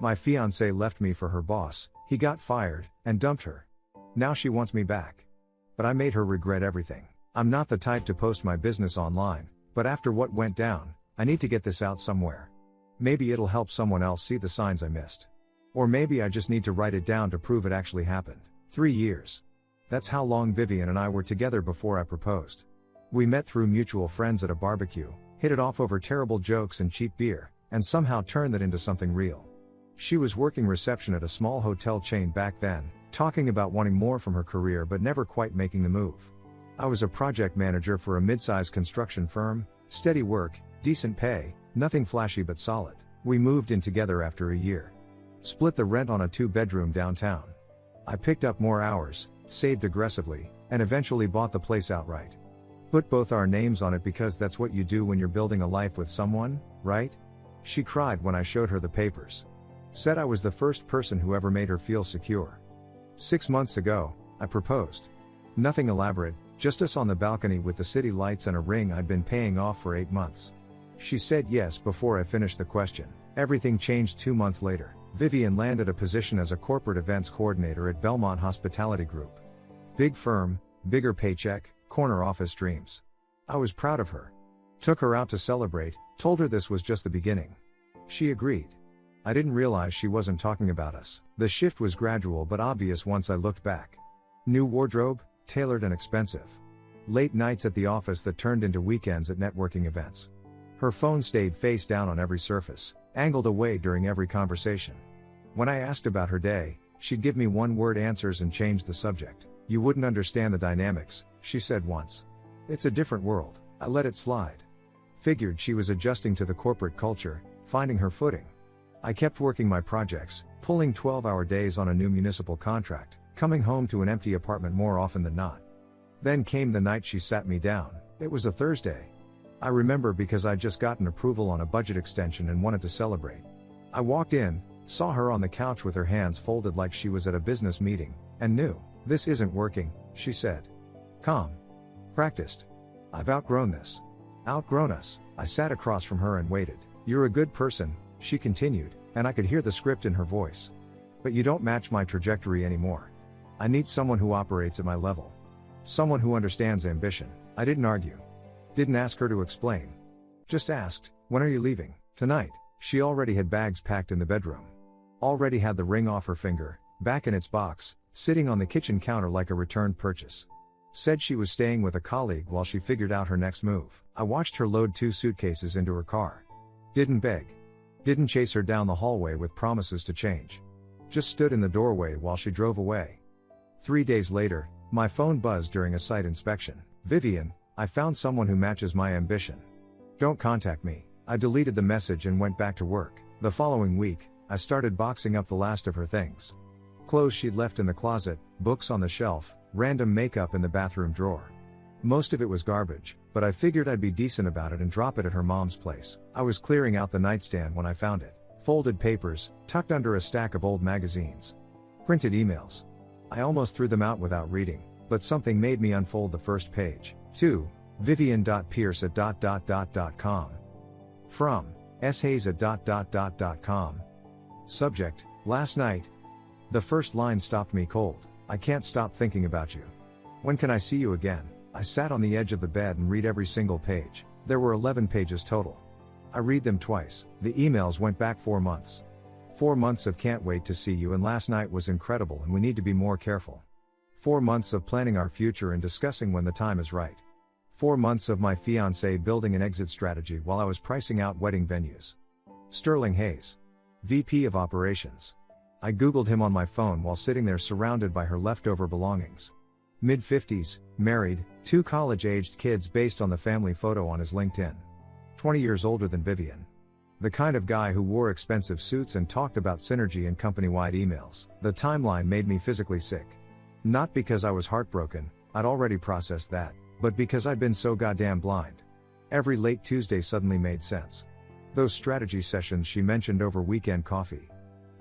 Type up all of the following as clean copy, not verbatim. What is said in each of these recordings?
My fiancée left me for her boss, he got fired, and dumped her. Now she wants me back. But I made her regret everything. I'm not the type to post my business online, but after what went down, I need to get this out somewhere. Maybe it'll help someone else see the signs I missed. Or maybe I just need to write it down to prove it actually happened. 3 years. That's how long Vivian and I were together before I proposed. We met through mutual friends at a barbecue, hit it off over terrible jokes and cheap beer, and somehow turned that into something real. She was working reception at a small hotel chain back then, talking about wanting more from her career but never quite making the move. I was a project manager for a mid-sized construction firm, steady work, decent pay, nothing flashy but solid. We moved in together after a year. Split the rent on a 2-bedroom downtown. I picked up more hours, saved aggressively, and eventually bought the place outright. Put both our names on it because that's what you do when you're building a life with someone, right? She cried when I showed her the papers. Said I was the first person who ever made her feel secure. 6 months ago, I proposed. Nothing elaborate, just us on the balcony with the city lights and a ring I'd been paying off for 8 months. She said yes before I finished the question. Everything changed 2 months later. Vivian landed a position as a corporate events coordinator at Belmont Hospitality Group. Big firm, bigger paycheck, corner office dreams. I was proud of her. Took her out to celebrate, told her this was just the beginning. She agreed. I didn't realize she wasn't talking about us. The shift was gradual but obvious once I looked back. New wardrobe, tailored and expensive. Late nights at the office that turned into weekends at networking events. Her phone stayed face down on every surface, angled away during every conversation. When I asked about her day, she'd give me one-word answers and change the subject. You wouldn't understand the dynamics, she said once. It's a different world. I let it slide. Figured she was adjusting to the corporate culture, finding her footing. I kept working my projects, pulling 12-hour days on a new municipal contract, coming home to an empty apartment more often than not. Then came the night she sat me down. It was a Thursday. I remember because I'd just gotten approval on a budget extension and wanted to celebrate. I walked in, saw her on the couch with her hands folded like she was at a business meeting, and knew, this isn't working, she said. Calm. Practiced. I've outgrown this. Outgrown us. I sat across from her and waited. You're a good person, she continued, and I could hear the script in her voice. But you don't match my trajectory anymore. I need someone who operates at my level. Someone who understands ambition. I didn't argue. Didn't ask her to explain. Just asked, when are you leaving? Tonight. She already had bags packed in the bedroom. Already had the ring off her finger, back in its box, sitting on the kitchen counter like a returned purchase. Said she was staying with a colleague while she figured out her next move. I watched her load 2 suitcases into her car. Didn't beg. Didn't chase her down the hallway with promises to change. Just stood in the doorway while she drove away. 3 days later, my phone buzzed during a site inspection. Vivian, I found someone who matches my ambition. Don't contact me. I deleted the message and went back to work. The following week, I started boxing up the last of her things. Clothes she'd left in the closet, books on the shelf, random makeup in the bathroom drawer. Most of it was garbage, but I figured I'd be decent about it and drop it at her mom's place. I was clearing out the nightstand when I found it. Folded papers, tucked under a stack of old magazines. Printed emails. I almost threw them out without reading, but something made me unfold the first page. To Vivian.Pierce@. From shayes@. Subject, last night. The first line stopped me cold. I can't stop thinking about you. When can I see you again? I sat on the edge of the bed and read every single page. There were 11 pages total. I read them twice. The emails went back 4 months. 4 months of can't wait to see you and last night was incredible and we need to be more careful. 4 months of planning our future and discussing when the time is right. 4 months of my fiancé building an exit strategy while I was pricing out wedding venues. Sterling Hayes. VP of Operations. I googled him on my phone while sitting there surrounded by her leftover belongings. Mid-50s, married, 2 college-aged kids based on the family photo on his LinkedIn. 20 years older than Vivian. The kind of guy who wore expensive suits and talked about synergy in company-wide emails. The timeline made me physically sick. Not because I was heartbroken, I'd already processed that, but because I'd been so goddamn blind. Every late Tuesday suddenly made sense. Those strategy sessions she mentioned over weekend coffee.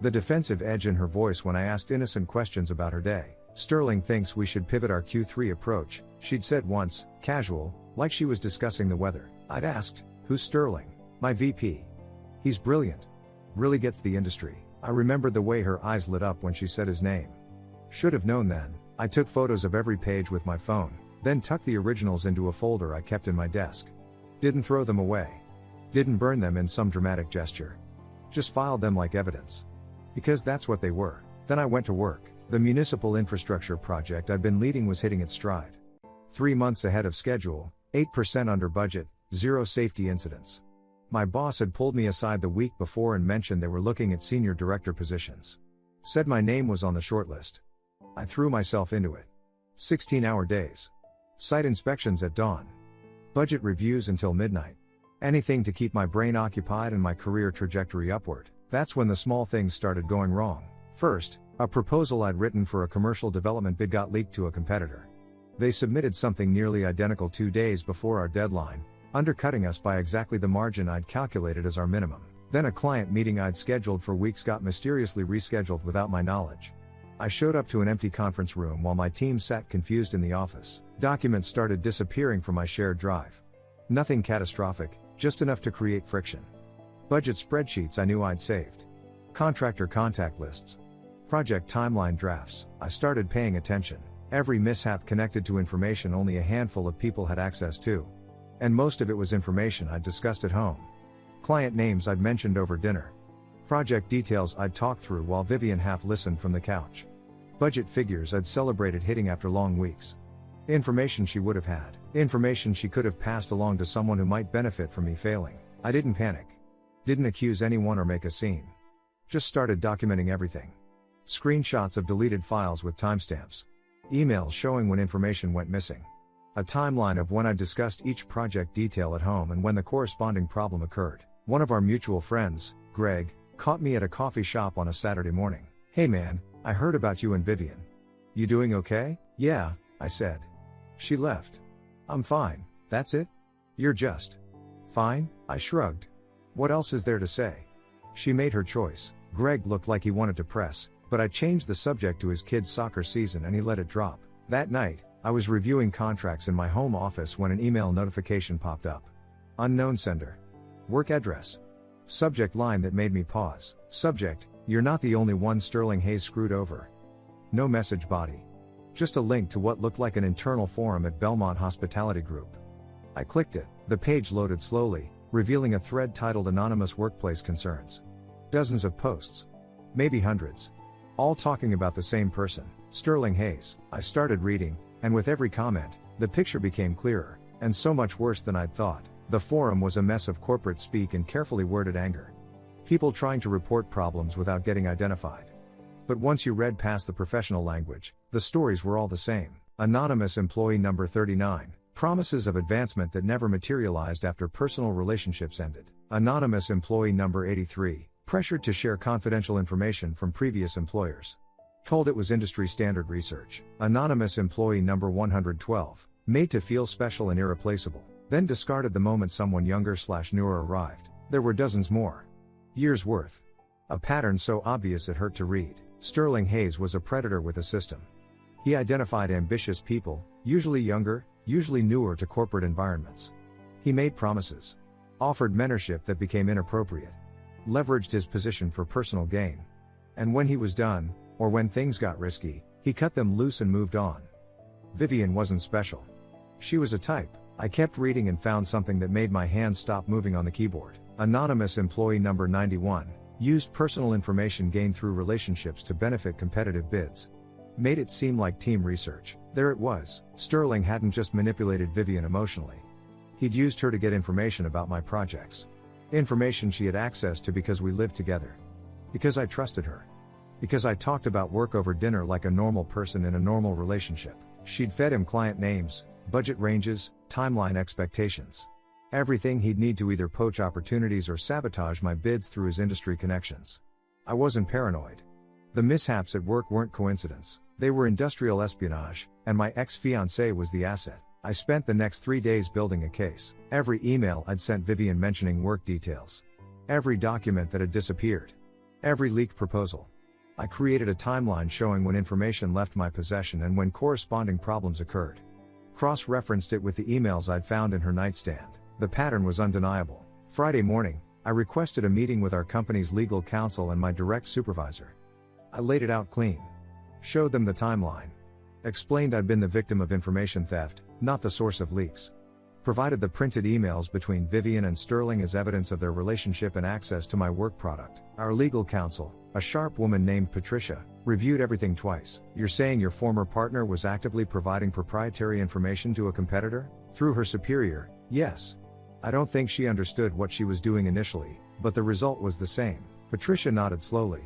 The defensive edge in her voice when I asked innocent questions about her day. Sterling thinks we should pivot our Q3 approach, she'd said once, casual, like she was discussing the weather. I'd asked, who's Sterling? My VP. He's brilliant. Really gets the industry. I remembered the way her eyes lit up when she said his name. Should have known then. I took photos of every page with my phone, then tucked the originals into a folder I kept in my desk. Didn't throw them away. Didn't burn them in some dramatic gesture. Just filed them like evidence. Because that's what they were. Then I went to work. The municipal infrastructure project I'd been leading was hitting its stride. 3 months ahead of schedule, 8% under budget, 0 safety incidents. My boss had pulled me aside the week before and mentioned they were looking at senior director positions. Said my name was on the shortlist. I threw myself into it. 16-hour days. Site inspections at dawn. Budget reviews until midnight. Anything to keep my brain occupied and my career trajectory upward. That's when the small things started going wrong. First, a proposal I'd written for a commercial development bid got leaked to a competitor. They submitted something nearly identical 2 days before our deadline, undercutting us by exactly the margin I'd calculated as our minimum. Then a client meeting I'd scheduled for weeks got mysteriously rescheduled without my knowledge. I showed up to an empty conference room while my team sat confused in the office. Documents started disappearing from my shared drive. Nothing catastrophic, just enough to create friction. Budget spreadsheets I knew I'd saved. Contractor contact lists. Project timeline drafts. I started paying attention. Every mishap connected to information only a handful of people had access to. And most of it was information I'd discussed at home. Client names I'd mentioned over dinner. Project details I'd talked through while Vivian half listened from the couch. Budget figures I'd celebrated hitting after long weeks. Information she would have had. Information she could have passed along to someone who might benefit from me failing. I didn't panic. Didn't accuse anyone or make a scene. Just started documenting everything. Screenshots of deleted files with timestamps. Emails showing when information went missing. A timeline of when I discussed each project detail at home and when the corresponding problem occurred. One of our mutual friends, Greg, caught me at a coffee shop on a Saturday morning. "Hey man, I heard about you and Vivian. You doing okay?" "Yeah," I said. She left. "I'm fine, that's it? You're just fine?" I shrugged. "What else is there to say?" She made her choice. Greg looked like he wanted to press, but I changed the subject to his kid's soccer season and he let it drop. That night, I was reviewing contracts in my home office when an email notification popped up. Unknown sender. Work address. Subject line that made me pause. Subject: "You're not the only one Sterling Hayes screwed over." No message body. Just a link to what looked like an internal forum at Belmont Hospitality Group. I clicked it. The page loaded slowly, revealing a thread titled Anonymous Workplace Concerns. Dozens of posts. Maybe hundreds. All talking about the same person, Sterling Hayes. I started reading, and with every comment, the picture became clearer, and so much worse than I'd thought. The forum was a mess of corporate speak and carefully worded anger. People trying to report problems without getting identified. But once you read past the professional language, the stories were all the same. Anonymous employee number 39. Promises of advancement that never materialized after personal relationships ended. Anonymous employee number 83. Pressured to share confidential information from previous employers. Told it was industry standard research. Anonymous employee number 112. Made to feel special and irreplaceable. Then discarded the moment someone younger/newer arrived. There were dozens more. Years worth. A pattern so obvious it hurt to read. Sterling Hayes was a predator with a system. He identified ambitious people, usually younger, usually newer to corporate environments. He made promises. Offered mentorship that became inappropriate. Leveraged his position for personal gain. And when he was done, or when things got risky, he cut them loose and moved on. Vivian wasn't special. She was a type. I kept reading and found something that made my hands stop moving on the keyboard. Anonymous employee number 91. Used personal information gained through relationships to benefit competitive bids. Made it seem like team research. There it was. Sterling hadn't just manipulated Vivian emotionally. He'd used her to get information about my projects. Information she had access to because we lived together. Because I trusted her. Because I talked about work over dinner like a normal person in a normal relationship. She'd fed him client names, budget ranges, timeline expectations. Everything he'd need to either poach opportunities or sabotage my bids through his industry connections. I wasn't paranoid. The mishaps at work weren't coincidence. They were industrial espionage, and my ex-fiancée was the asset. I spent the next 3 days building a case. Every email I'd sent Vivian mentioning work details. Every document that had disappeared. Every leaked proposal. I created a timeline showing when information left my possession and when corresponding problems occurred. Cross-referenced it with the emails I'd found in her nightstand. The pattern was undeniable. Friday morning, I requested a meeting with our company's legal counsel and my direct supervisor. I laid it out clean. Showed them the timeline. Explained I'd been the victim of information theft, not the source of leaks. Provided the printed emails between Vivian and Sterling as evidence of their relationship and access to my work product. Our legal counsel, a sharp woman named Patricia, reviewed everything twice. You're saying your former partner was actively providing proprietary information to a competitor? Through her superior, yes. I don't think she understood what she was doing initially, but the result was the same. Patricia nodded slowly.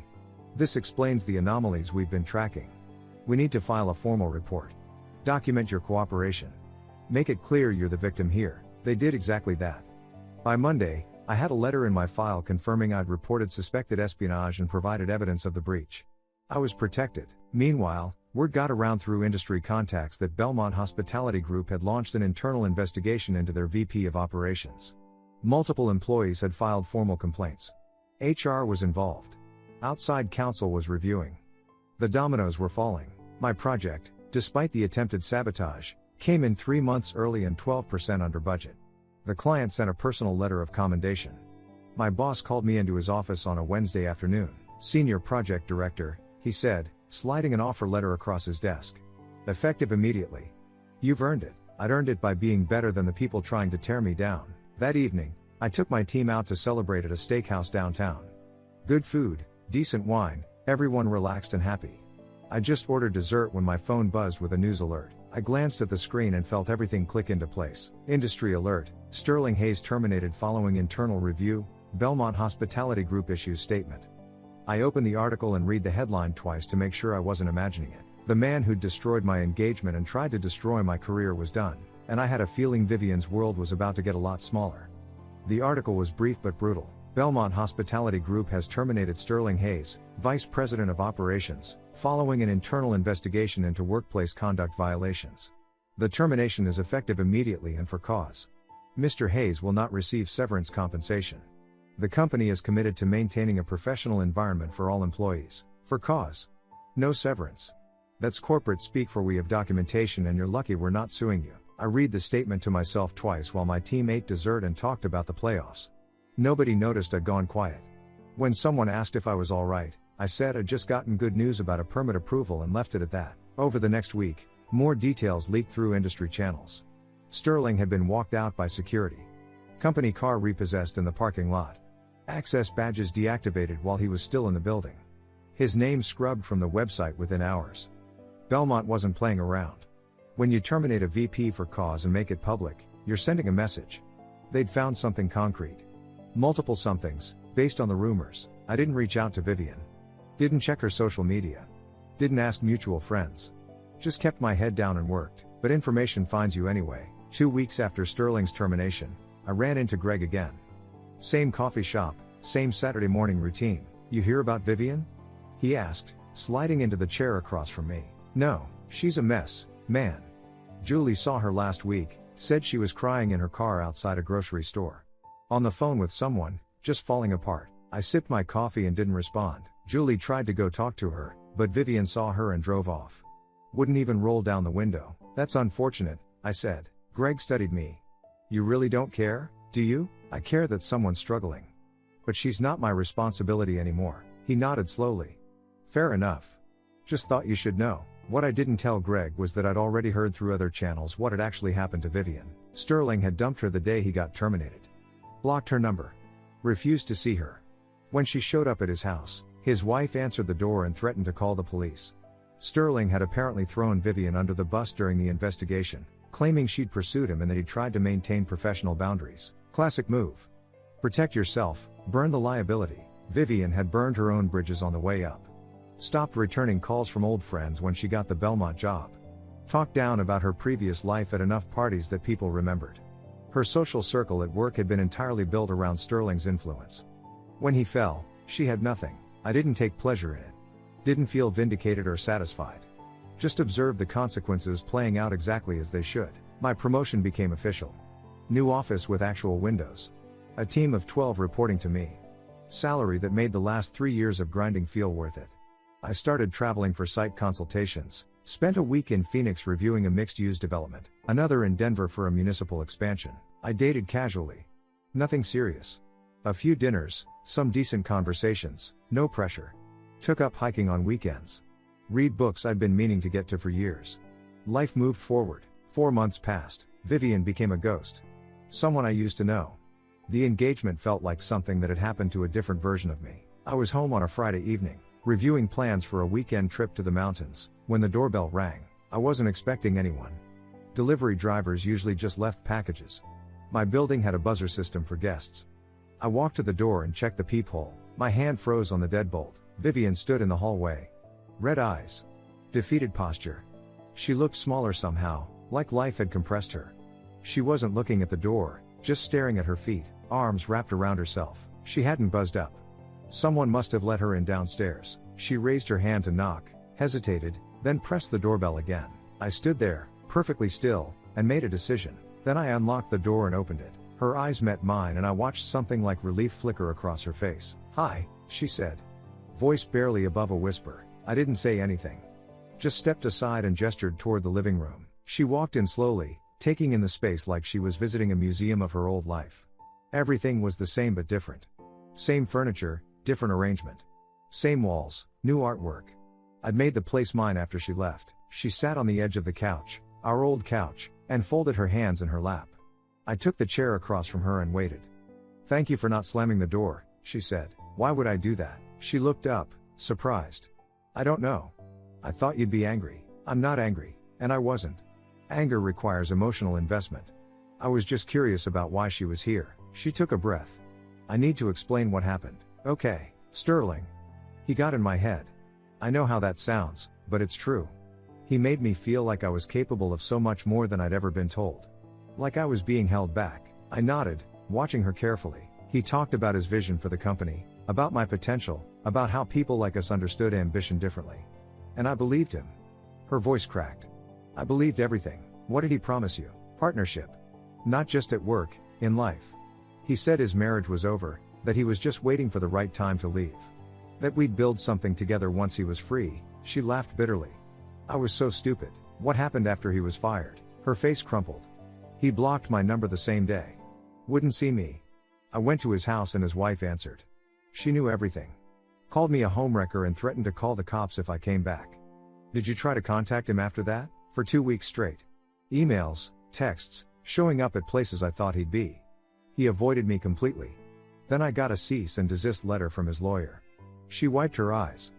This explains the anomalies we've been tracking. We need to file a formal report. Document your cooperation. Make it clear you're the victim here. They did exactly that. By Monday, I had a letter in my file confirming I'd reported suspected espionage and provided evidence of the breach. I was protected. Meanwhile, word got around through industry contacts that Belmont Hospitality Group had launched an internal investigation into their VP of operations. Multiple employees had filed formal complaints. HR was involved. Outside counsel was reviewing. The dominoes were falling. My project, despite the attempted sabotage, came in 3 months early and 12% under budget. The client sent a personal letter of commendation. My boss called me into his office on a Wednesday afternoon. Senior project director, he said, sliding an offer letter across his desk. Effective immediately. You've earned it. I'd earned it by being better than the people trying to tear me down. That evening, I took my team out to celebrate at a steakhouse downtown. Good food, decent wine, everyone relaxed and happy. I just ordered dessert when my phone buzzed with a news alert. I glanced at the screen and felt everything click into place. Industry alert, Sterling Hayes terminated following internal review, Belmont Hospitality Group issues statement. I opened the article and read the headline twice to make sure I wasn't imagining it. The man who'd destroyed my engagement and tried to destroy my career was done, and I had a feeling Vivian's world was about to get a lot smaller. The article was brief but brutal. Belmont Hospitality Group has terminated Sterling Hayes, Vice President of Operations, following an internal investigation into workplace conduct violations. The termination is effective immediately and for cause. Mr. Hayes will not receive severance compensation. The company is committed to maintaining a professional environment for all employees. For cause. No severance. That's corporate speak for we have documentation and you're lucky we're not suing you. I read the statement to myself twice while my team ate dessert and talked about the playoffs. Nobody noticed I'd gone quiet. When someone asked if I was alright, I said I'd just gotten good news about a permit approval and left it at that. Over the next week, more details leaked through industry channels. Sterling had been walked out by security. Company car repossessed in the parking lot. Access badges deactivated while he was still in the building. His name scrubbed from the website within hours. Belmont wasn't playing around. When you terminate a VP for cause and make it public, you're sending a message. They'd found something concrete. Multiple somethings, based on the rumors. I didn't reach out to Vivian. Didn't check her social media. Didn't ask mutual friends. Just kept my head down and worked. But information finds you anyway. 2 weeks after Sterling's termination, I ran into Greg again. Same coffee shop, same Saturday morning routine. You hear about Vivian? He asked, sliding into the chair across from me. No, she's a mess, man. Julie saw her last week, said she was crying in her car outside a grocery store. On the phone with someone, just falling apart. I sipped my coffee and didn't respond. Julie tried to go talk to her, but Vivian saw her and drove off. Wouldn't even roll down the window. That's unfortunate, I said. Greg studied me. You really don't care, do you? I care that someone's struggling. But she's not my responsibility anymore. He nodded slowly. Fair enough. Just thought you should know. What I didn't tell Greg was that I'd already heard through other channels what had actually happened to Vivian. Sterling had dumped her the day he got terminated. Blocked her number. Refused to see her. When she showed up at his house, his wife answered the door and threatened to call the police. Sterling had apparently thrown Vivian under the bus during the investigation, claiming she'd pursued him and that he'd tried to maintain professional boundaries. Classic move. Protect yourself, burn the liability. Vivian had burned her own bridges on the way up. Stopped returning calls from old friends when she got the Belmont job. Talked down about her previous life at enough parties that people remembered. Her social circle at work had been entirely built around Sterling's influence. When he fell, she had nothing. I didn't take pleasure in it. Didn't feel vindicated or satisfied. Just observed the consequences playing out exactly as they should. My promotion became official. New office with actual windows. A team of 12 reporting to me. Salary that made the last 3 years of grinding feel worth it. I started traveling for site consultations. Spent a week in Phoenix reviewing a mixed-use development, another in Denver for a municipal expansion. I dated casually. Nothing serious. A few dinners, some decent conversations, no pressure. Took up hiking on weekends. Read books I'd been meaning to get to for years. Life moved forward. 4 months passed. Vivian became a ghost. Someone I used to know. The engagement felt like something that had happened to a different version of me. I was home on a Friday evening, reviewing plans for a weekend trip to the mountains, when the doorbell rang. I wasn't expecting anyone. Delivery drivers usually just left packages. My building had a buzzer system for guests. I walked to the door and checked the peephole. My hand froze on the deadbolt. Vivian stood in the hallway. Red eyes. Defeated posture. She looked smaller somehow, like life had compressed her. She wasn't looking at the door, just staring at her feet, arms wrapped around herself. She hadn't buzzed up. Someone must have let her in downstairs. She raised her hand to knock, hesitated, then pressed the doorbell again. I stood there, perfectly still, and made a decision. Then I unlocked the door and opened it. Her eyes met mine and I watched something like relief flicker across her face. "Hi," she said. Voice barely above a whisper. I didn't say anything. Just stepped aside and gestured toward the living room. She walked in slowly, taking in the space like she was visiting a museum of her old life. Everything was the same but different. Same furniture, different arrangement. Same walls, new artwork. I'd made the place mine after she left. She sat on the edge of the couch, our old couch, and folded her hands in her lap. I took the chair across from her and waited. "Thank you for not slamming the door," she said. "Why would I do that?" She looked up, surprised. "I don't know. I thought you'd be angry." "I'm not angry." And I wasn't. Anger requires emotional investment. I was just curious about why she was here. She took a breath. "I need to explain what happened." "Okay, Sterling." He got in my head. I know how that sounds, but it's true. He made me feel like I was capable of so much more than I'd ever been told. Like I was being held back. I nodded, watching her carefully. He talked about his vision for the company, about my potential, about how people like us understood ambition differently. And I believed him. Her voice cracked. "I believed everything." "What did he promise you?" "Partnership. Not just at work, in life. He said his marriage was over, that he was just waiting for the right time to leave. That we'd build something together once he was free." She laughed bitterly. I was so stupid. "What happened after he was fired?" Her face crumpled. "He blocked my number the same day. Wouldn't see me. I went to his house and his wife answered. She knew everything. Called me a homewrecker and threatened to call the cops if I came back." "Did you try to contact him after that?" "For 2 weeks straight. Emails, texts, showing up at places I thought he'd be. He avoided me completely. Then I got a cease and desist letter from his lawyer." She wiped her eyes.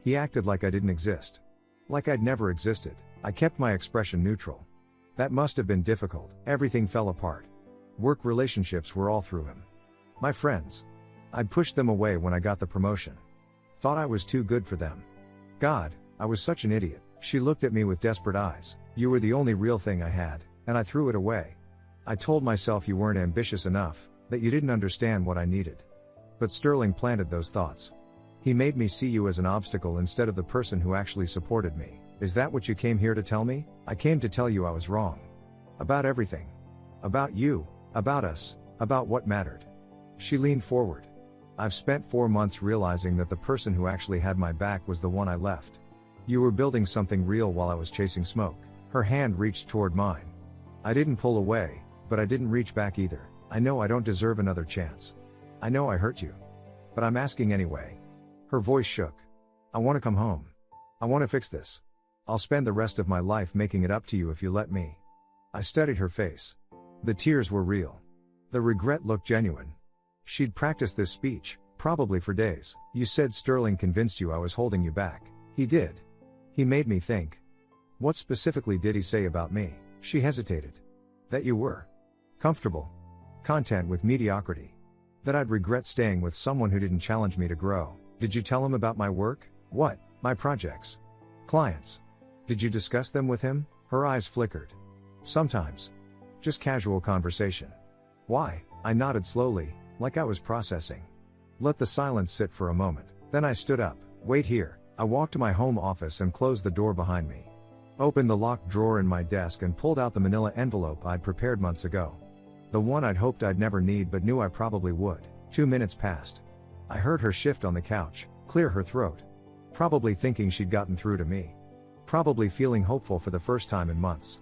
"He acted like I didn't exist. Like I'd never existed." I kept my expression neutral. "That must have been difficult." Everything fell apart. Work relationships were all through him. My friends. I'd pushed them away when I got the promotion. Thought I was too good for them. God, I was such an idiot. She looked at me with desperate eyes. "You were the only real thing I had, and I threw it away. I told myself you weren't ambitious enough, that you didn't understand what I needed." But Sterling planted those thoughts. He made me see you as an obstacle instead of the person who actually supported me. "Is that what you came here to tell me?" "I came to tell you I was wrong. About everything. About you, about us, about what mattered." She leaned forward. "I've spent 4 months realizing that the person who actually had my back was the one I left. You were building something real while I was chasing smoke." Her hand reached toward mine. I didn't pull away, but I didn't reach back either. "I know I don't deserve another chance. I know I hurt you. But I'm asking anyway." Her voice shook. "I want to come home. I want to fix this. I'll spend the rest of my life making it up to you if you let me." I studied her face. The tears were real. The regret looked genuine. She'd practiced this speech, probably for days. "You said Sterling convinced you I was holding you back." "He did. He made me think." "What specifically did he say about me?" She hesitated. "That you were comfortable, content with mediocrity. That I'd regret staying with someone who didn't challenge me to grow." "Did you tell him about my work?" "What?" "My projects. Clients. Did you discuss them with him?" Her eyes flickered. "Sometimes. Just casual conversation." "Why?" I nodded slowly, like I was processing. Let the silence sit for a moment. Then I stood up. "Wait here." I walked to my home office and closed the door behind me. Opened the locked drawer in my desk and pulled out the manila envelope I'd prepared months ago. The one I'd hoped I'd never need but knew I probably would. 2 minutes passed. I heard her shift on the couch, clear her throat. Probably thinking she'd gotten through to me. Probably feeling hopeful for the first time in months.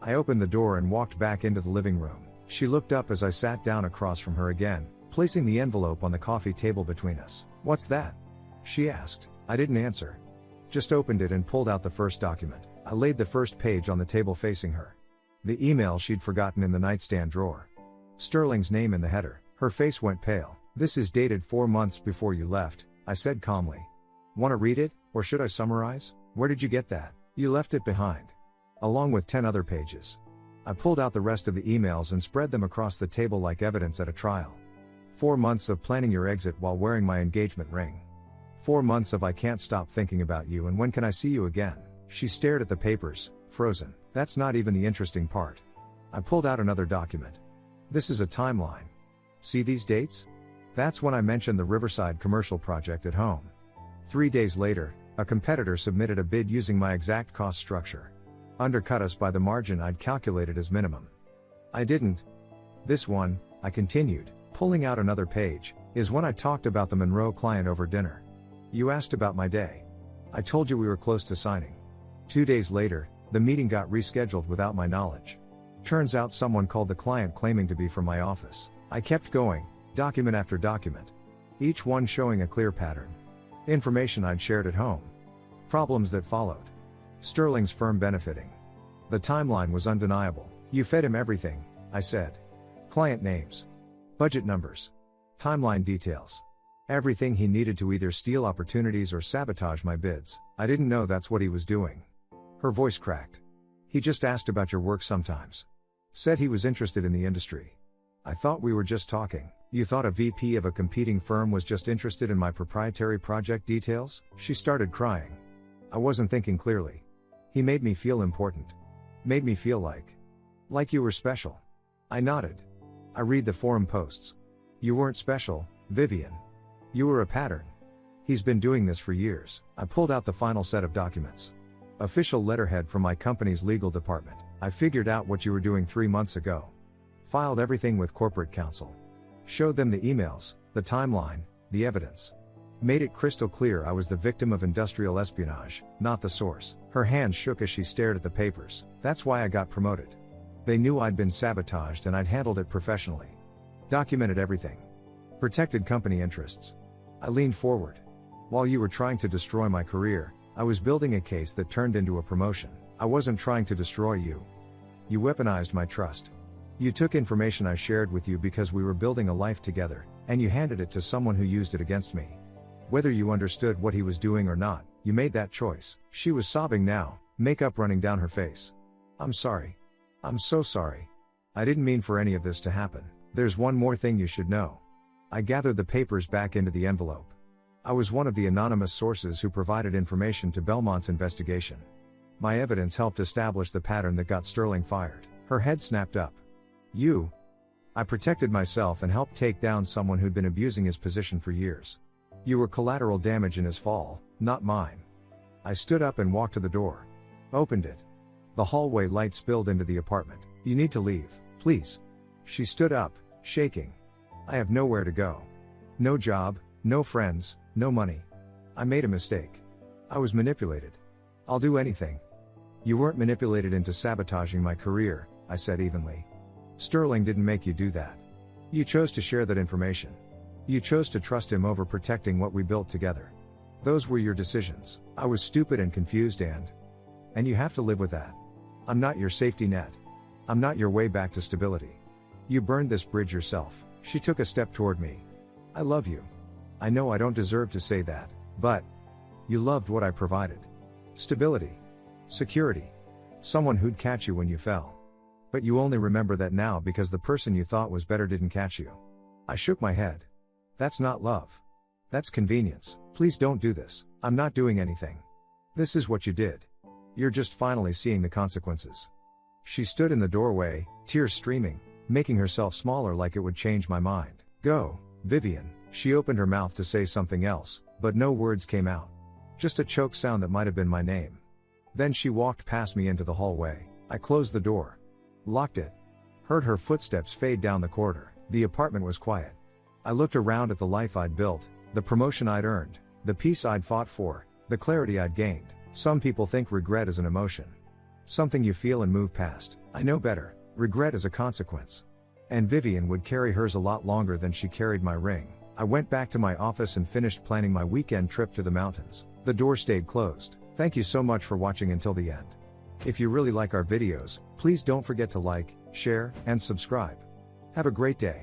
I opened the door and walked back into the living room. She looked up as I sat down across from her again, placing the envelope on the coffee table between us. "What's that?" she asked. I didn't answer. Just opened it and pulled out the first document. I laid the first page on the table facing her. The email she'd forgotten in the nightstand drawer. Sterling's name in the header. Her face went pale. "This is dated 4 months before you left," I said calmly. "Want to read it, or should I summarize?" "Where did you get that?" "You left it behind. Along with 10 other pages." I pulled out the rest of the emails and spread them across the table like evidence at a trial. 4 months of planning your exit while wearing my engagement ring. 4 months of I can't stop thinking about you and when can I see you again. She stared at the papers, frozen. That's not even the interesting part. I pulled out another document. This is a timeline. See these dates? That's when I mentioned the Riverside commercial project at home. 3 days later, a competitor submitted a bid using my exact cost structure. Undercut us by the margin I'd calculated as minimum. I didn't. This one, I continued, pulling out another page, is when I talked about the Monroe client over dinner. You asked about my day. I told you we were close to signing. 2 days later, the meeting got rescheduled without my knowledge. Turns out someone called the client claiming to be from my office. I kept going, document after document. Each one showing a clear pattern. Information I'd shared at home. Problems that followed. Sterling's firm benefiting. The timeline was undeniable. You fed him everything, I said. Client names. Budget numbers. Timeline details. Everything he needed to either steal opportunities or sabotage my bids. I didn't know that's what he was doing. Her voice cracked. He just asked about your work sometimes. Said he was interested in the industry. I thought we were just talking. You thought a VP of a competing firm was just interested in my proprietary project details? She started crying. I wasn't thinking clearly. He made me feel important. Made me feel like you were special. I nodded. I read the forum posts. You weren't special, Vivian. You were a pattern. He's been doing this for years. I pulled out the final set of documents. Official letterhead from my company's legal department. I figured out what you were doing 3 months ago. Filed everything with corporate counsel. Showed them the emails, the timeline, the evidence. Made it crystal clear I was the victim of industrial espionage, not the source. Her hands shook as she stared at the papers. That's why I got promoted. They knew I'd been sabotaged and I'd handled it professionally. Documented everything. Protected company interests. I leaned forward. While you were trying to destroy my career, I was building a case that turned into a promotion. I wasn't trying to destroy you. You weaponized my trust. You took information I shared with you because we were building a life together, and you handed it to someone who used it against me. Whether you understood what he was doing or not, you made that choice. She was sobbing now, makeup running down her face. I'm sorry. I'm so sorry. I didn't mean for any of this to happen. There's one more thing you should know. I gathered the papers back into the envelope. I was one of the anonymous sources who provided information to Belmont's investigation. My evidence helped establish the pattern that got Sterling fired. Her head snapped up. You. I protected myself and helped take down someone who'd been abusing his position for years. You were collateral damage in his fall, not mine. I stood up and walked to the door. Opened it. The hallway light spilled into the apartment. You need to leave, please. She stood up, shaking. I have nowhere to go. No job, no friends, no money. I made a mistake. I was manipulated. I'll do anything. You weren't manipulated into sabotaging my career, I said evenly. Sterling didn't make you do that. You chose to share that information. You chose to trust him over protecting what we built together. Those were your decisions. I was stupid and confused and you have to live with that. I'm not your safety net. I'm not your way back to stability. You burned this bridge yourself. She took a step toward me. I love you. I know I don't deserve to say that, but you loved what I provided. Stability. Security. Someone who'd catch you when you fell. But you only remember that now because the person you thought was better didn't catch you. I shook my head. That's not love. That's convenience. Please don't do this. I'm not doing anything. This is what you did. You're just finally seeing the consequences. She stood in the doorway, tears streaming, making herself smaller like it would change my mind. Go, Vivian. She opened her mouth to say something else, but no words came out. Just a choke sound that might have been my name. Then she walked past me into the hallway. I closed the door. Locked it. Heard her footsteps fade down the corridor. The apartment was quiet. I looked around at the life I'd built, the promotion I'd earned, the peace I'd fought for, the clarity I'd gained. Some people think regret is an emotion. Something you feel and move past. I know better. Regret is a consequence. And Vivian would carry hers a lot longer than she carried my ring. I went back to my office and finished planning my weekend trip to the mountains. The door stayed closed. Thank you so much for watching until the end. If you really like our videos, please don't forget to like, share, and subscribe. Have a great day.